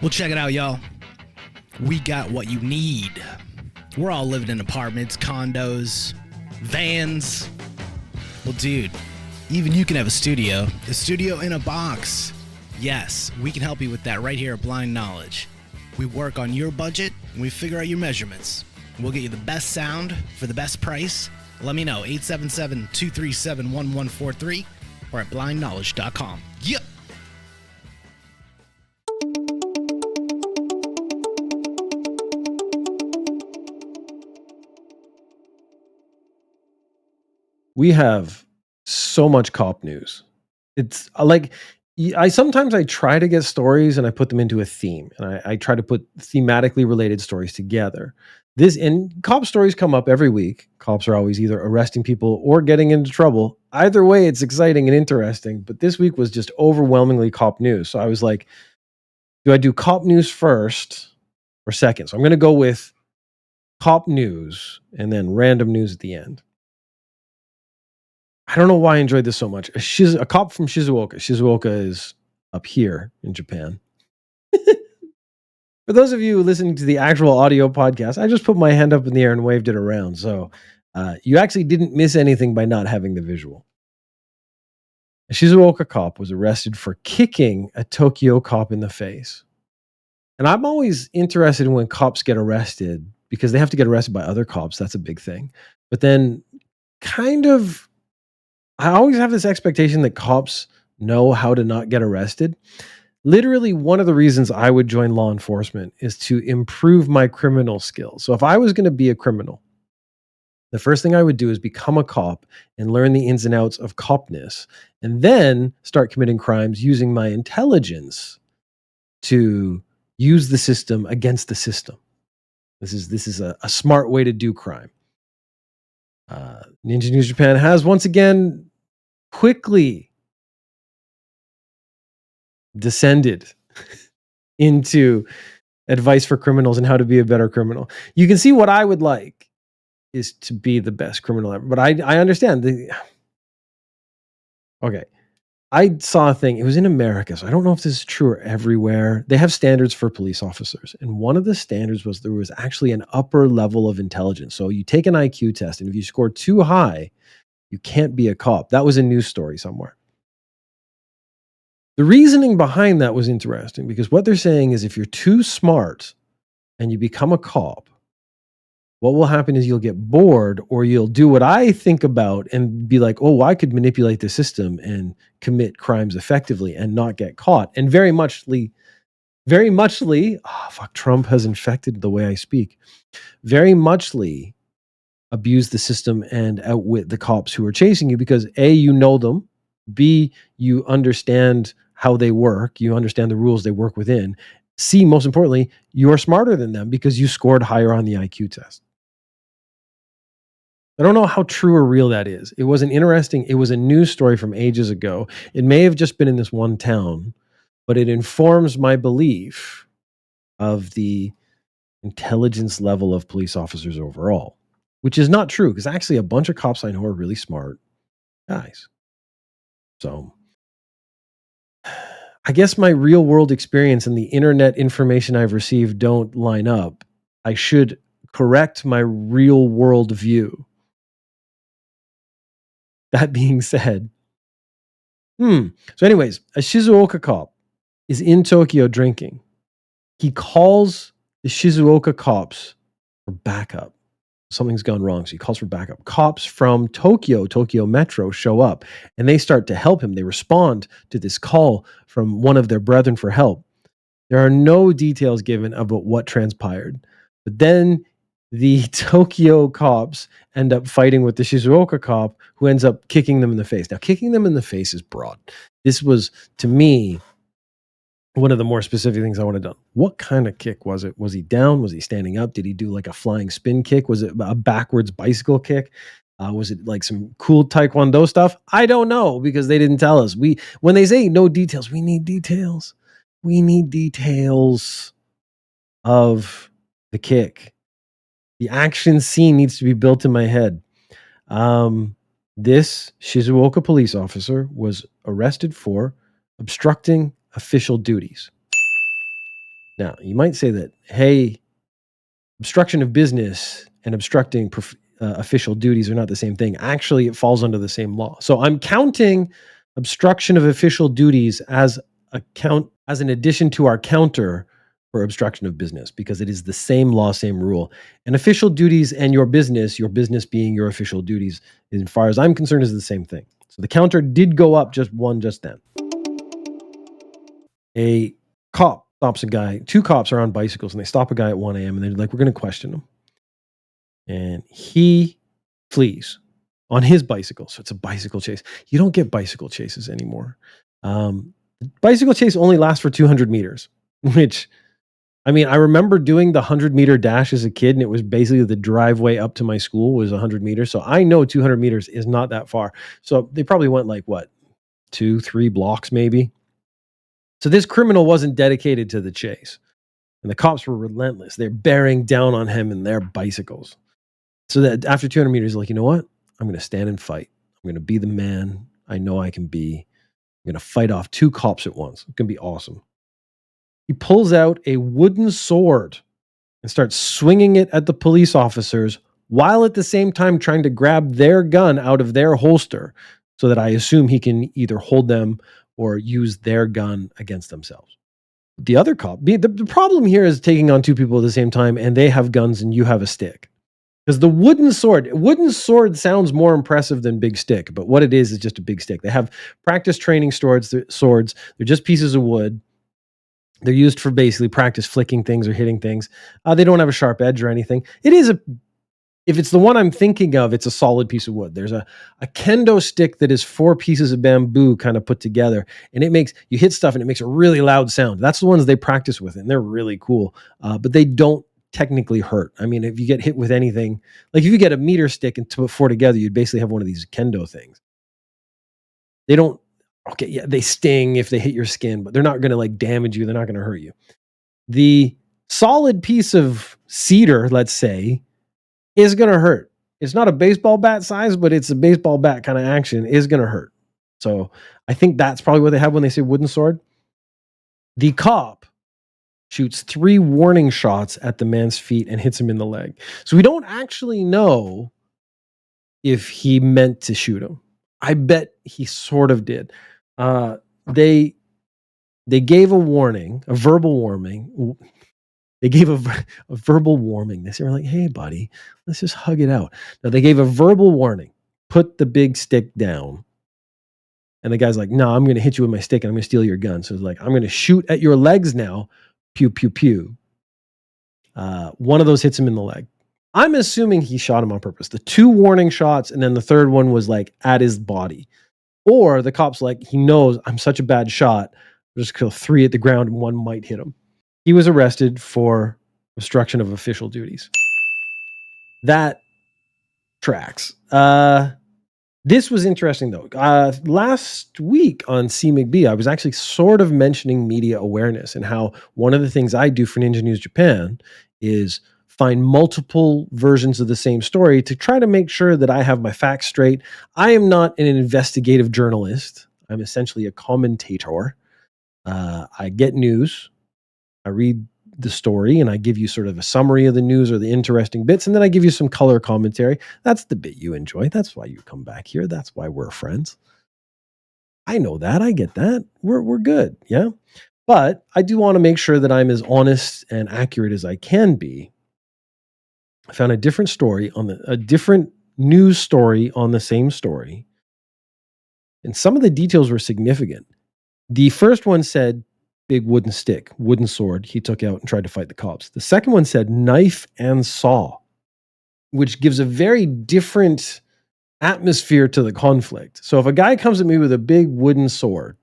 Well, check it out, y'all. We got what you need. We're all living in apartments, condos, vans. Well, dude, even you can have a studio in a box. Yes, we can help you with that right here at Blind Knowledge. We work on your budget and we figure out your measurements. We'll get you the best sound for the best price. Let me know, 877-237-1143 or at blindknowledge.com. Yep. We have so much cop news. It's like I try to get stories and I put them into a theme, and I try to put thematically related stories together. And cop stories come up every week. Cops are always either arresting people or getting into trouble. Either way, it's exciting and interesting. But this week was just overwhelmingly cop news. So I was like, do I do cop news first or second? So I'm going to go with cop news and then random news at the end. I don't know why I enjoyed this so much. A cop from Shizuoka. Shizuoka is up here in Japan. For those of you listening to the actual audio podcast, I just put my hand up in the air and waved it around. So you actually didn't miss anything by not having the visual. A Shizuoka cop was arrested for kicking a Tokyo cop in the face. And I'm always interested in when cops get arrested because they have to get arrested by other cops. That's a big thing. But then I always have this expectation that cops know how to not get arrested. Literally, one of the reasons I would join law enforcement is to improve my criminal skills. So if I was going to be a criminal, the first thing I would do is become a cop and learn the ins and outs of copness, and then start committing crimes using my intelligence to use the system against the system. This is a smart way to do crime. Ninja News Japan has once again quickly descended into advice for criminals and how to be a better criminal. You can see what I would like is to be the best criminal ever, but I understand okay. I saw a thing. It was in America, so I don't know if this is true everywhere. They have standards for police officers, and one of the standards was there was actually an upper level of intelligence. So you take an IQ test, and if you score too high, you can't be a cop. That was a news story somewhere. The reasoning behind that was interesting because what they're saying is if you're too smart and you become a cop, what will happen is you'll get bored or you'll do what I think about and be like, oh, I could manipulate the system and commit crimes effectively and not get caught. And very muchly, Trump has infected the way I speak. Very muchly abuse the system and outwit the cops who are chasing you because A, you know them. B, you understand how they work. You understand the rules they work within. C, most importantly, you're smarter than them because you scored higher on the IQ test. I don't know how true or real that is. It was a news story from ages ago. It may have just been in this one town, but it informs my belief of the intelligence level of police officers overall, which is not true because actually a bunch of cops I know are really smart guys. So I guess my real world experience and the internet information I've received don't line up. I should correct my real world view. That being said, so anyways, a Shizuoka cop is in Tokyo drinking. He calls the Shizuoka cops for backup. Something's gone wrong, so he calls for backup. Cops from Tokyo Metro show up, and they start to help him. They respond to this call from one of their brethren for help. There are no details given about what transpired, but then the Tokyo cops end up fighting with the Shizuoka cop, who ends up kicking them in the face. Now, kicking them in the face is broad. This was, to me, one of the more specific things I want to do. What kind of kick was it? Was he down? Was he standing up? Did he do like a flying spin kick? Was it a backwards bicycle kick? Was it like some cool Taekwondo stuff? I don't know because they didn't tell us. When they say no details, we need details. We need details of the kick. The action scene needs to be built in my head. This Shizuoka police officer was arrested for obstructing official duties. Now, you might say that, hey, obstruction of business and obstructing official duties are not the same thing. Actually, it falls under the same law. So I'm counting obstruction of official duties as an addition to our counter for obstruction of business, because it is the same law, same rule. And official duties and your business being your official duties, as far as I'm concerned, is the same thing. So the counter did go up just then. A cop stops a guy. Two cops are on bicycles and they stop a guy at 1 a.m. and they're like, we're going to question him. And he flees on his bicycle. So it's a bicycle chase. You don't get bicycle chases anymore. Bicycle chase only lasts for 200 meters, which, I mean, I remember doing the 100-meter dash as a kid, and it was basically the driveway up to my school was 100 meters. So I know 200 meters is not that far. So they probably went like, 2-3 blocks maybe. So this criminal wasn't dedicated to the chase. And the cops were relentless. They're bearing down on him in their bicycles. So that after 200 meters, like, you know what? I'm going to stand and fight. I'm going to be the man I know I can be. I'm going to fight off 2 cops at once. It's going to be awesome. He pulls out a wooden sword and starts swinging it at the police officers while at the same time trying to grab their gun out of their holster, so that I assume he can either hold them or use their gun against themselves. The other cop, the problem here is taking on 2 people at the same time, and they have guns and you have a stick. Because the wooden sword sounds more impressive than big stick, but what it is just a big stick. They have practice training swords. They're just pieces of wood. They're used for basically practice flicking things or hitting things. They don't have a sharp edge or anything. If it's the one I'm thinking of, it's a solid piece of wood. There's a kendo stick that is 4 pieces of bamboo kind of put together, and you hit stuff and it makes a really loud sound. That's the ones they practice with, and they're really cool. But they don't technically hurt. I mean, if you get hit with anything, like if you get a meter stick and put 4 together, you'd basically have one of these kendo things. They don't. Okay, yeah, they sting if they hit your skin, but they're not going to like damage you. They're not going to hurt you. The solid piece of cedar, let's say, is going to hurt. It's not a baseball bat size, but it's a baseball bat kind of action, is going to hurt. So I think that's probably what they have when they say wooden sword. The cop shoots 3 warning shots at the man's feet and hits him in the leg. So we don't actually know if he meant to shoot him. I bet he sort of did. They gave a warning, a verbal warning. They gave a verbal warning. They were like, hey, buddy, let's just hug it out. Now, they gave a verbal warning. Put the big stick down. And the guy's like, no, I'm going to hit you with my stick and I'm going to steal your gun. So it's like, I'm going to shoot at your legs now. Pew, pew, pew. One of those hits him in the leg. I'm assuming he shot him on purpose. The 2 warning shots, and then the third one was like at his body. Or the cop's like, he knows I'm such a bad shot. I'll just kill 3 at the ground and 1 might hit him. He was arrested for obstruction of official duties. That tracks. This was interesting, though. Last week on C. McBee, I was actually sort of mentioning media awareness and how one of the things I do for Ninja News Japan is find multiple versions of the same story to try to make sure that I have my facts straight. I am not an investigative journalist. I'm essentially a commentator. I get news. I read the story and I give you sort of a summary of the news or the interesting bits, and then I give you some color commentary. That's the bit you enjoy. That's why you come back here. That's why we're friends. I know that. I get that. We're good. Yeah. But I do want to make sure that I'm as honest and accurate as I can be. I found a different story a different news story on the same story. And some of the details were significant. The first one said big wooden stick, wooden sword he took out and tried to fight the cops. The second one said knife and saw, which gives a very different atmosphere to the conflict. So if a guy comes at me with a big wooden sword,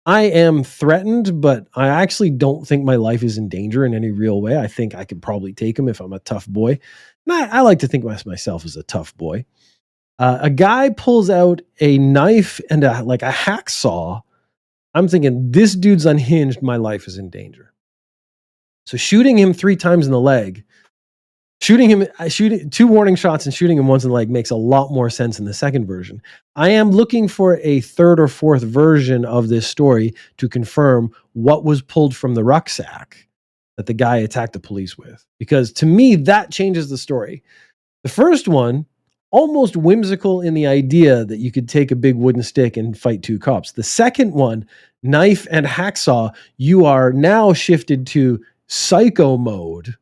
I am threatened, but I actually don't think my life is in danger in any real way. I think I could probably take him if I'm a tough boy. And I like to think of myself as a tough boy. A guy pulls out a knife and a hacksaw. I'm thinking, this dude's unhinged. My life is in danger. So shooting him 3 times in the leg, shooting 2 warning shots and shooting him once in the leg makes a lot more sense in the second version. I am looking for a 3rd or 4th version of this story to confirm what was pulled from the rucksack that the guy attacked the police with. Because to me, that changes the story. The first one, almost whimsical in the idea that you could take a big wooden stick and fight two cops. The second one, knife and hacksaw, you are now shifted to psycho mode.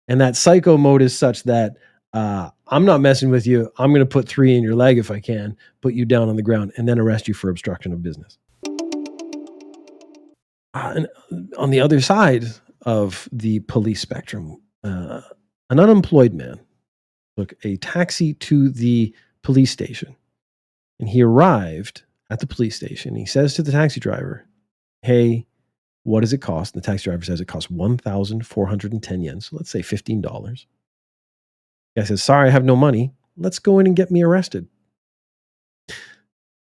And that psycho mode is such that I'm not messing with you. I'm going to put 3 in your leg if I can, put you down on the ground, and then arrest you for obstruction of business. And on the other side of the police spectrum, an unemployed man took a taxi to the police station, and he arrived at the police station. He says to the taxi driver, "Hey, what does it cost?" And the taxi driver says it costs 1,410 yen. So let's say $15. The guy says, "Sorry, I have no money. Let's go in and get me arrested."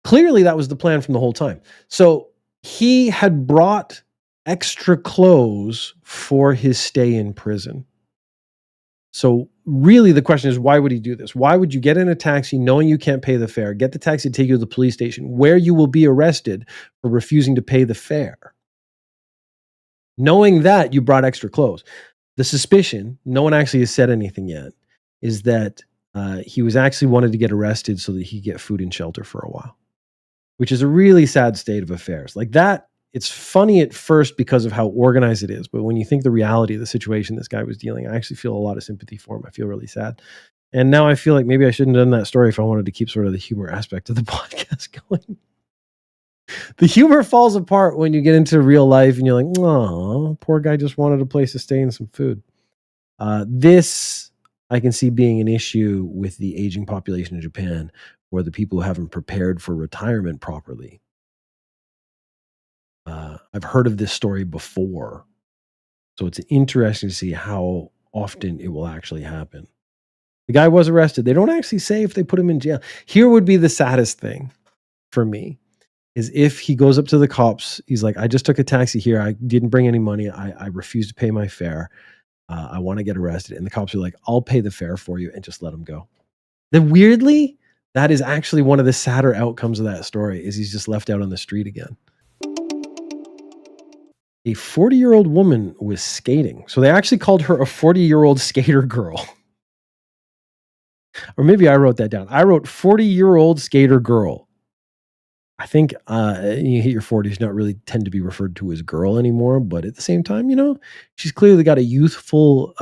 Clearly, that was the plan from the whole time. So he had brought extra clothes for his stay in prison. So really the question is, why would he do this? Why would you get in a taxi knowing you can't pay the fare, get the taxi to take you to the police station where you will be arrested for refusing to pay the fare? Knowing that you brought extra clothes. The suspicion, no one actually has said anything yet, is that he was actually wanted to get arrested so that he could get food and shelter for a while, which is a really sad state of affairs. Like that, it's funny at first because of how organized it is. But when you think the reality of the situation this guy was dealing, I actually feel a lot of sympathy for him. I feel really sad. And now I feel like maybe I shouldn't have done that story if I wanted to keep sort of the humor aspect of the podcast going. The humor falls apart when you get into real life and you're like, oh, poor guy just wanted a place to stay and some food. This I can see being an issue with the aging population in Japan, where the people who haven't prepared for retirement properly. I've heard of this story before, so it's interesting to see how often it will actually happen. The guy was arrested. They don't actually say if they put him in jail. Here would be the saddest thing for me, is if he goes up to the cops, he's like, I just took a taxi here. I didn't bring any money. I refused to pay my fare. I want to get arrested. And the cops are like, I'll pay the fare for you, and just let him go. Then weirdly, that is actually one of the sadder outcomes of that story, is he's just left out on the street again. A 40-year-old woman was skating. So they actually called her a 40-year-old skater girl. Or maybe I wrote that down. I wrote 40-year-old skater girl. I think you hit your 40s, not really tend to be referred to as girl anymore. But at the same time, you know, she's clearly got a youthful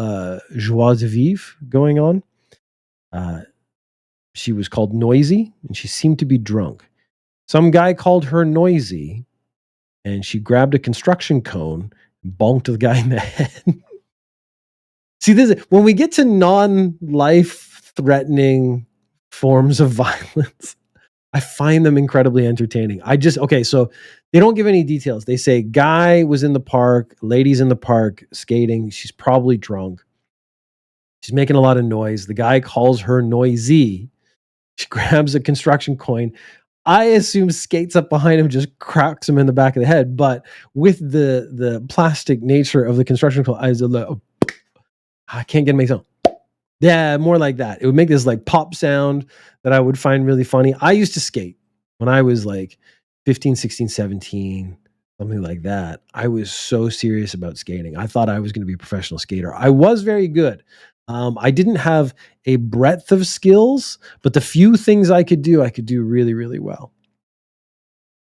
joie de vivre going on. She was called Noisy, and she seemed to be drunk. Some guy called her Noisy, and she grabbed a construction cone and bonked the guy in the head. See, this when we get to non-life-threatening forms of violence, I find them incredibly entertaining. So they don't give any details. They say guy was in the park, lady's in the park skating. She's probably drunk. She's making a lot of noise. The guy calls her Noisy. She grabs a construction coin. I assume skates up behind him, just cracks him in the back of the head. But with the plastic nature of the construction coin, I can't get it to make sound. Yeah, more like that. It would make this like pop sound that I would find really funny. I used to skate when I was like 15, 16, 17, something like that. I was so serious about skating. I thought I was going to be a professional skater. I was very good. I didn't have a breadth of skills, but the few things I could do really, really well.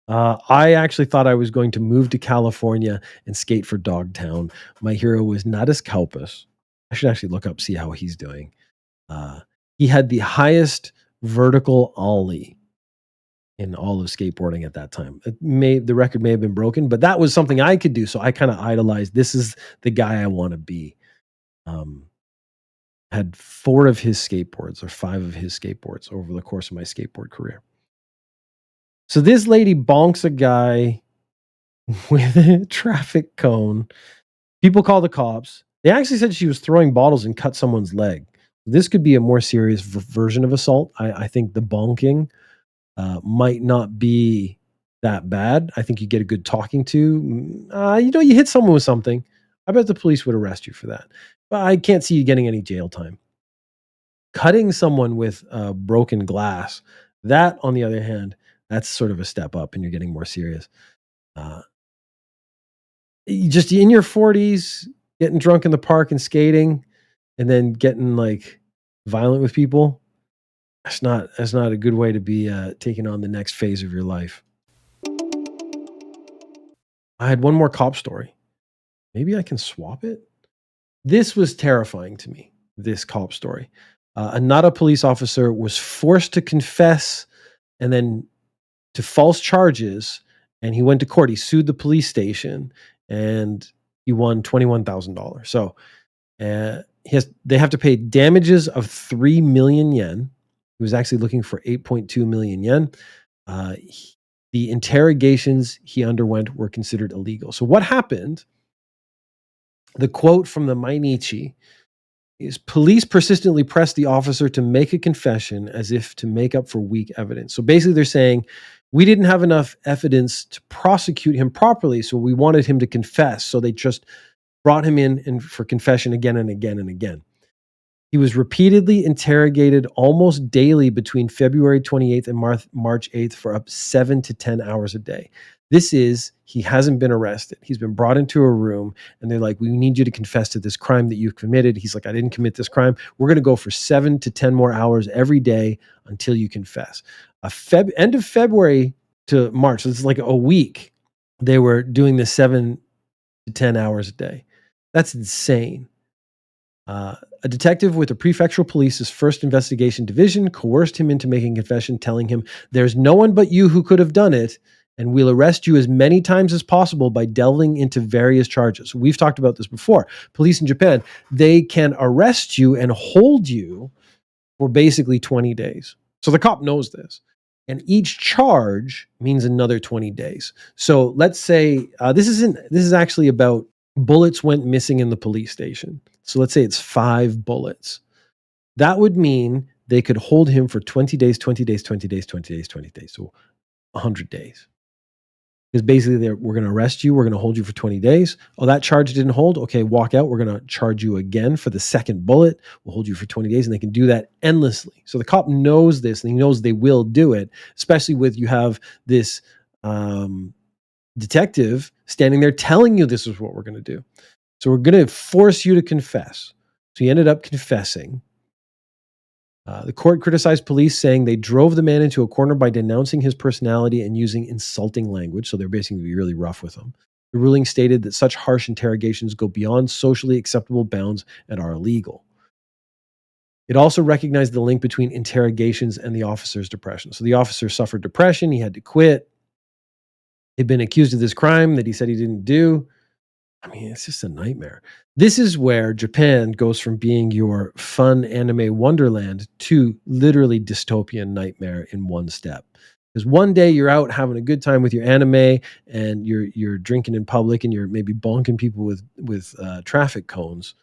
I actually thought I was going to move to California and skate for Dogtown. My hero was Nadas Kalpas. I should actually look up, see how he's doing. He had the highest vertical ollie in all of skateboarding at that time. The record may have been broken, but that was something I could do. So I kind of idolized. This is the guy I want to be. Had 4 of his skateboards or 5 of his skateboards over the course of my skateboard career. So this lady bonks a guy with a traffic cone. People call the cops. They actually said she was throwing bottles and cut someone's leg. This could be a more serious version of assault. I think the bonking might not be that bad. I think you get a good talking to. You hit someone with something. I bet the police would arrest you for that. But I can't see you getting any jail time. Cutting someone with broken glass, that, on the other hand, that's sort of a step up, and you're getting more serious. Just in your 40s, getting drunk in the park and skating and then getting like violent with people. That's not a good way to be taking on the next phase of your life. I had one more cop story. Maybe I can swap it. This was terrifying to me, this cop story. A Nada police officer was forced to confess and then to false charges, and he went to court. He sued the police station, and he won $21,000. So they have to pay damages of 3 million yen. He was actually looking for 8.2 million yen. The interrogations he underwent were considered illegal. So what happened? The quote from the Mainichi is, police persistently pressed the officer to make a confession as if to make up for weak evidence. So basically they're saying, we didn't have enough evidence to prosecute him properly, so we wanted him to confess. So they just brought him in and for confession again and again and again. He was repeatedly interrogated almost daily between February 28th and March 8th for up 7 to 10 hours a day. He hasn't been arrested. He's been brought into a room and they're like, we need you to confess to this crime that you've committed. He's like, I didn't commit this crime. We're going to go for 7 to 10 more hours every day until you confess. End of February to March, so this is like a week, they were doing this 7 to 10 hours a day. That's insane. A detective with the prefectural police's first investigation division coerced him into making a confession, telling him, there's no one but you who could have done it, and we'll arrest you as many times as possible by delving into various charges. We've talked about this before. Police in Japan, they can arrest you and hold you for basically 20 days. So the cop knows this. And each charge means another 20 days. So let's say this is actually about bullets went missing in the police station. So let's say it's 5 bullets. That would mean they could hold him for 20 days, 20 days, 20 days, 20 days, 20 days. So 100 days. Because basically we're going to arrest you. We're going to hold you for 20 days. Oh, that charge didn't hold. Okay, walk out. We're going to charge you again for the second bullet. We'll hold you for 20 days. And they can do that endlessly. So the cop knows this and he knows they will do it, especially with you have this detective standing there telling you this is what we're going to do. So we're going to force you to confess. So he ended up confessing. The court criticized police, saying they drove the man into a corner by denouncing his personality and using insulting language. So they're basically really rough with him. The ruling stated that such harsh interrogations go beyond socially acceptable bounds and are illegal. It also recognized the link between interrogations and the officer's depression. So the officer suffered depression. He had to quit. He'd been accused of this crime that he said he didn't do. I mean, it's just a nightmare. This is where Japan goes from being your fun anime wonderland to literally dystopian nightmare in one step. Because one day you're out having a good time with your anime and you're drinking in public and you're maybe bonking people with traffic cones.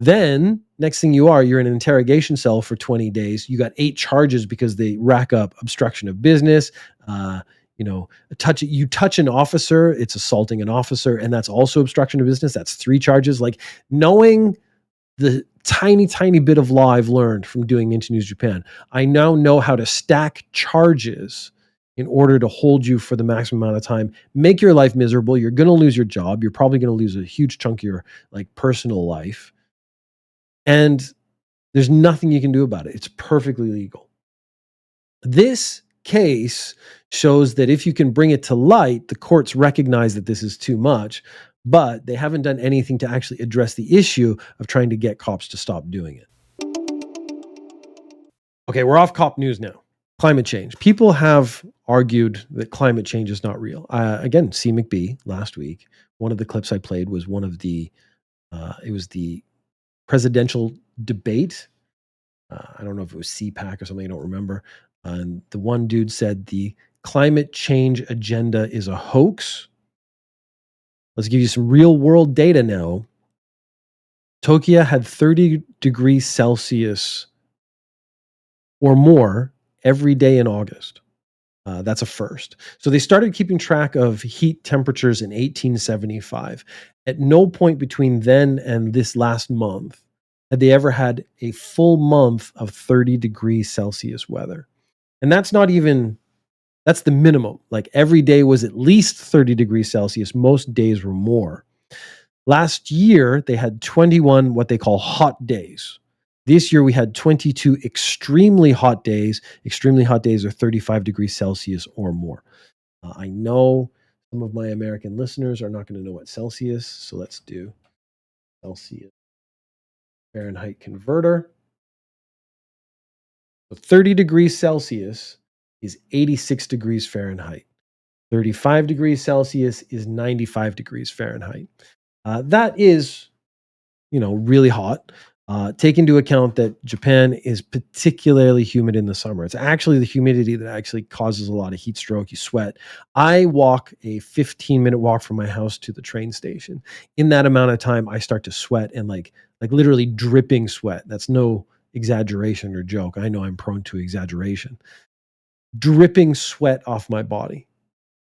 Then next thing you're in an interrogation cell for 20 days. You got 8 charges because they rack up obstruction of business, you touch an officer, it's assaulting an officer, and that's also obstruction of business. That's 3 charges. Like, knowing the tiny, tiny bit of law I've learned from doing Ninja News Japan, I now know how to stack charges in order to hold you for the maximum amount of time, make your life miserable. You're going to lose your job. You're probably going to lose a huge chunk of your personal life. And there's nothing you can do about it. It's perfectly legal. This case shows that if you can bring it to light, the courts recognize that this is too much, but they haven't done anything to actually address the issue of trying to get cops to stop doing it. Okay, we're off cop news now. Climate change. People have argued that climate change is not real. Again, C. McBee last week, one of the clips I played was one of the, it was the presidential debate. I don't know if it was CPAC or something, I don't remember. And the one dude said the climate change agenda is a hoax. Let's give you some real world data now. Tokyo had 30 degrees Celsius or more every day in August. That's a first. So they started keeping track of heat temperatures in 1875. At no point between then and this last month had they ever had a full month of 30 degrees Celsius weather. And that's the minimum. Like, every day was at least 30 degrees Celsius. Most days were more. Last year, they had 21 what they call hot days. This year, we had 22 extremely hot days. Extremely hot days are 35 degrees Celsius or more. I know some of my American listeners are not going to know what Celsius, so let's do Celsius Fahrenheit converter. So 30 degrees Celsius is 86 degrees Fahrenheit. 35 degrees Celsius is 95 degrees Fahrenheit. That is, really hot. Take into account that Japan is particularly humid in the summer. It's actually the humidity that actually causes a lot of heat stroke. You sweat. I walk a 15-minute walk from my house to the train station. In that amount of time, I start to sweat and like literally dripping sweat. That's no exaggeration or joke. I know I'm prone to exaggeration. Dripping sweat off my body.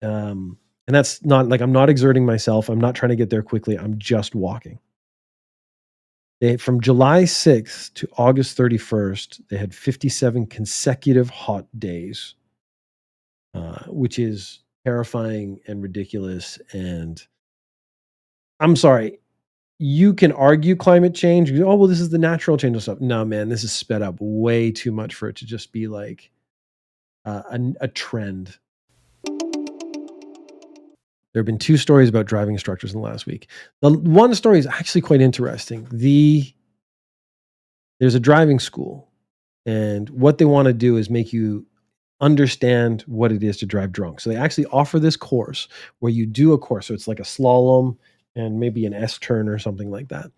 And that's not like I'm not exerting myself. I'm not trying to get there quickly. I'm just walking. From July 6th to August 31st, they had 57 consecutive hot days, which is terrifying and ridiculous. And I'm sorry, you can argue climate change. Oh, well, this is the natural change and stuff. No, man, this is sped up way too much for it to just be like a trend. There have been 2 stories about driving instructors in the last week. The one story is actually quite interesting. There's a driving school, and what they want to do is make you understand what it is to drive drunk. So they actually offer this course where you do a course. So it's like a slalom and maybe an S turn or something like that.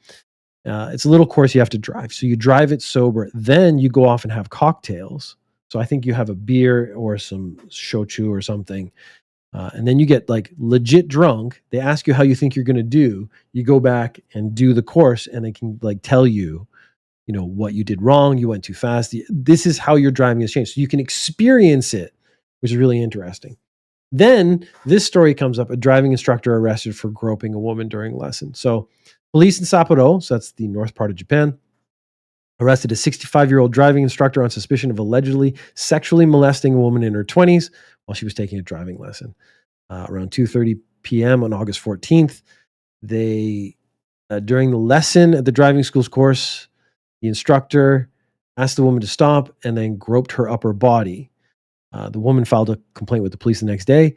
It's a little course you have to drive. So you drive it sober. Then you go off and have cocktails. So I think you have a beer or some shochu or something. And then you get like legit drunk. They ask you how you think you're going to do. You go back and do the course, and they can like tell you, what you did wrong. You went too fast. This is how your driving has changed. So you can experience it, which is really interesting. Then this story comes up: a driving instructor arrested for groping a woman during a lesson. So police in Sapporo, so that's the north part of Japan, arrested a 65-year-old driving instructor on suspicion of allegedly sexually molesting a woman in her 20s while she was taking a driving lesson. Around 2:30 p.m. on August 14th, they, during the lesson at the driving school's course, the instructor asked the woman to stop and then groped her upper body. The woman filed a complaint with the police the next day.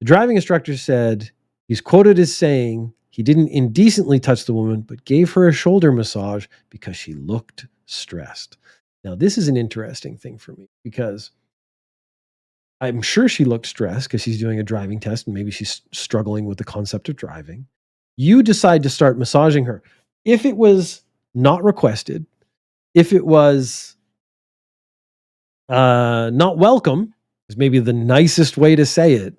The driving instructor said he's quoted as saying he didn't indecently touch the woman, but gave her a shoulder massage because she looked stressed. Now, this is an interesting thing for me because I'm sure she looked stressed because she's doing a driving test and maybe she's struggling with the concept of driving. You decide to start massaging her. If it was not requested, if it was not welcome, is maybe the nicest way to say it,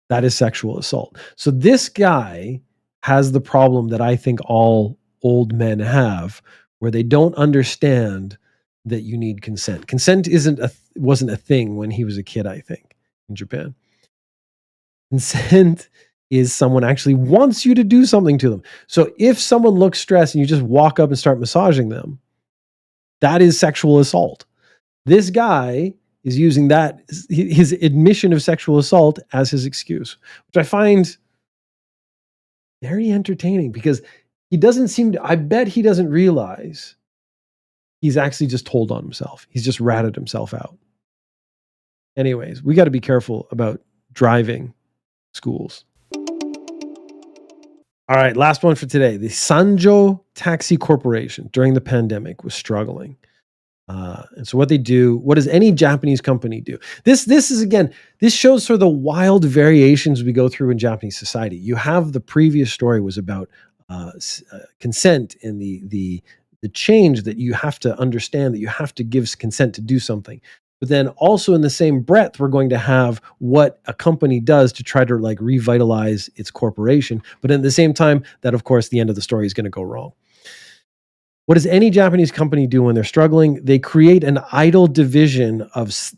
that is sexual assault. So this guy has the problem that I think all old men have, where they don't understand that you need consent. Consent wasn't a thing when he was a kid, I think, in Japan. Consent is someone actually wants you to do something to them. So if someone looks stressed and you just walk up and start massaging them, that is sexual assault. This guy is using that, his admission of sexual assault, as his excuse, which I find very entertaining because he doesn't seem to, I bet he doesn't realize he's actually just told on himself. He's just ratted himself out. Anyways, we got to be careful about driving schools. All right, last one for today. The Sanjo Taxi Corporation during the pandemic was struggling. And so what does any Japanese company do? This shows sort of the wild variations we go through in Japanese society. You have the previous story was about consent and the change that you have to understand, that you have to give consent to do something. But then also in the same breath, we're going to have what a company does to try to like revitalize its corporation. But at the same time, that of course the end of the story is going to go wrong. What does any Japanese company do when they're struggling? They create an idol division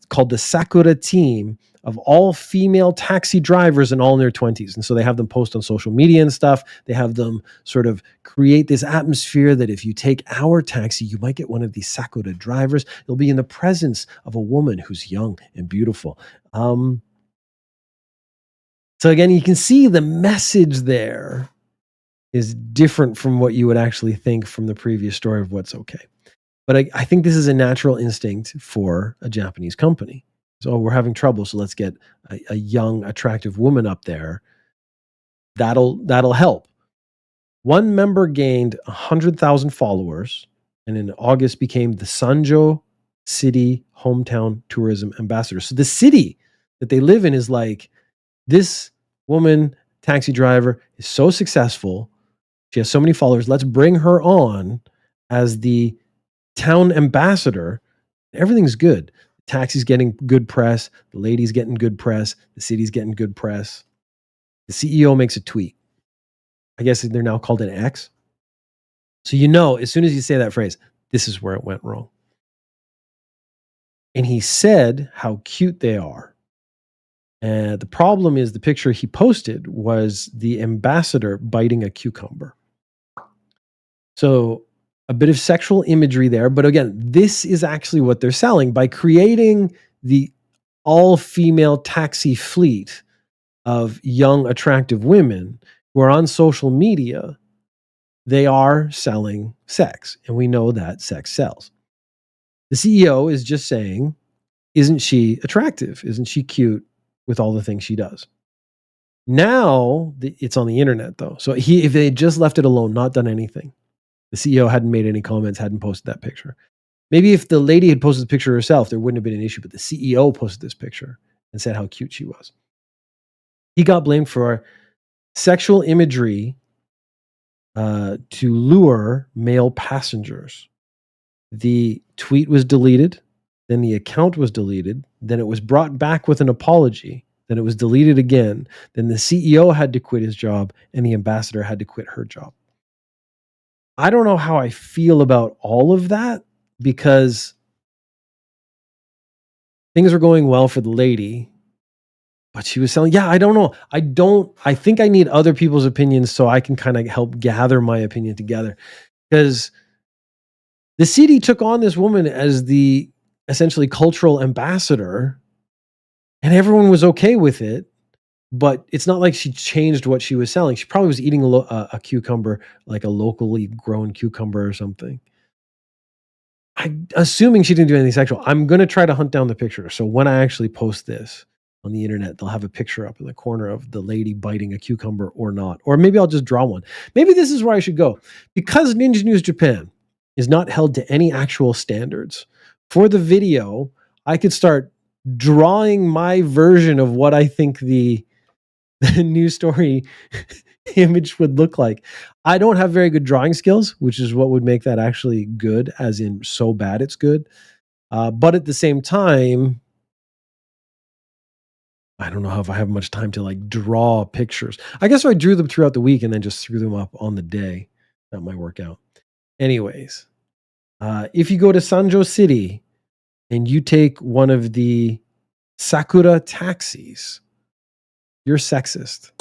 called the Sakura team of all female taxi drivers and all in their 20s. And so they have them post on social media and stuff. They have them sort of create this atmosphere that if you take our taxi, you might get one of these Sakura drivers. You'll be in the presence of a woman who's young and beautiful. So again, you can see the message there is different from what you would actually think from the previous story of what's okay. But I think this is a natural instinct for a Japanese company. So we're having trouble, so let's get a young, attractive woman up there. That'll help. One member gained 100,000 followers, and in August became the Sanjo City Hometown Tourism Ambassador. So the city that they live in is like, this woman, taxi driver, is so successful. She has so many followers. Let's bring her on as the town ambassador. Everything's good. The taxi's getting good press. The lady's getting good press. The city's getting good press. The CEO makes a tweet. I guess they're now called an X. So as soon as you say that phrase, this is where it went wrong. And he said how cute they are. And the problem is the picture he posted was the ambassador biting a cucumber. So a bit of sexual imagery there. But again, this is actually what they're selling by creating the all-female taxi fleet of young, attractive women who are on social media. They are selling sex, and we know that sex sells. The CEO is just saying, isn't she attractive? Isn't she cute with all the things she does? Now it's on the internet, though. So if they had just left it alone, not done anything, the CEO hadn't made any comments, hadn't posted that picture. Maybe if the lady had posted the picture herself, there wouldn't have been an issue, but the CEO posted this picture and said how cute she was. He got blamed for sexual imagery to lure male passengers. The tweet was deleted, then the account was deleted, then it was brought back with an apology, then it was deleted again, then the CEO had to quit his job, and the ambassador had to quit her job. I don't know how I feel about all of that, because things were going well for the lady, but she was selling. Yeah, I don't know. I think I need other people's opinions so I can kind of help gather my opinion together, because the city took on this woman as the essentially cultural ambassador, and everyone was okay with it. But it's not like she changed what she was selling. She probably was eating a cucumber, like a locally grown cucumber or something. I'm assuming she didn't do anything sexual. I'm going to try to hunt down the picture. So when I actually post this on the internet, they'll have a picture up in the corner of the lady biting a cucumber or not. Or maybe I'll just draw one. Maybe this is where I should go. Because Ninja News Japan is not held to any actual standards, for the video, I could start drawing my version of what I think the news story image would look like. I don't have very good drawing skills, which is what would make that actually good, as in so bad it's good. But at the same time, I don't know if I have much time to like draw pictures. I guess if I drew them throughout the week and then just threw them up on the day, that might work out. Anyways, if you go to Sanjo City and you take one of the Sakura taxis, you're sexist.